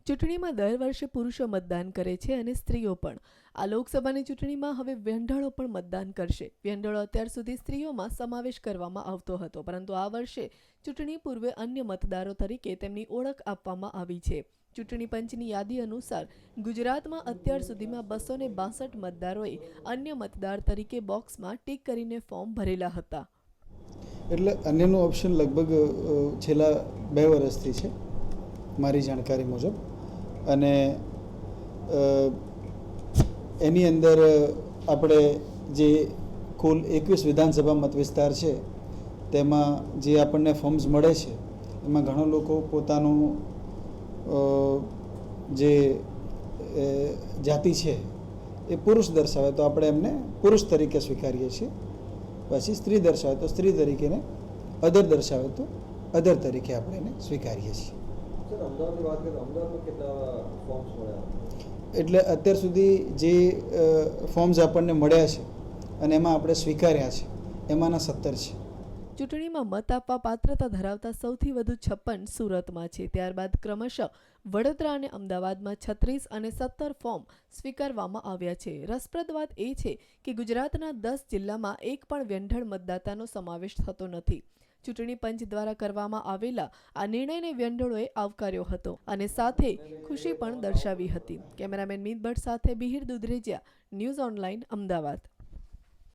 ચૂંટણીમાં દર વર્ષે પુરુષો મતદાન કરે છે અને સ્ત્રીઓ પણ. આ લોકસભાની ચૂંટણીમાં હવે વેંઢાળો પણ મતદાન કરશે. વેંઢાળો અત્યાર સુધી સ્ત્રીઓમાં સમાવેશ કરવામાં આવતો હતો, પરંતુ આ વર્ષે ચૂંટણી પૂર્વે અન્ય મતદારો તરીકે તેમની ઓળખ આપવામાં આવી છે. ચૂંટણી પંચની યાદી અનુસાર ગુજરાતમાં અત્યાર સુધીમાં 262 મતદારોએ અન્ય મતદાર તરીકે બોક્સમાં ટીક કરીને ફોર્મ ભરેલા હતા. એટલે અન્યનું ઓપ્શન લગભગ છેલ્લા 2 વર્ષથી છે મારી જાણકારી મુજબ, અને એની અંદર આપણે જે કુલ 21 વિધાનસભા મત વિસ્તાર છે તેમાં જે આપણને ફોર્મ્સ મળે છે એમાં ઘણા લોકો પોતાનું જે જાતિ છે એ પુરુષ દર્શાવે તો આપણે એમને પુરુષ તરીકે સ્વીકારીએ છીએ, પછી સ્ત્રી દર્શાવે તો સ્ત્રી તરીકે, ને અધર દર્શાવે તો અધર તરીકે આપણે એને સ્વીકારીએ છીએ. એટલે અત્યાર સુધી જે ફોર્મ્સ આપણને મળ્યા છે અને એમાં આપણે સ્વીકાર્યા છે એમાંના 17 છે. ચૂંટણીમાં મત આપવા પાત્રતા ધરાવતા સૌથી વધુ 56 સુરતમાં છે. ત્યારબાદ ક્રમશઃ વડોદરા અને અમદાવાદમાં 36 અને 17 ફોર્મ સ્વીકારવામાં આવ્યા છે. રસપ્રદ વાત એ છે કે ગુજરાતના 10 જિલ્લામાં એક પણ વેંઢળ મતદાતાનો સમાવેશ થતો નથી. ચૂંટણી પંચ દ્વારા કરવામાં આવેલા આ નિર્ણયને વેંઢળોએ આવકાર્યો હતો અને સાથે ખુશી પણ દર્શાવી હતી. કેમેરામેન મીત ભટ્ટ સાથે બિહિર દુધરેજિયા, ન્યૂઝ ઓનલાઈન, અમદાવાદ.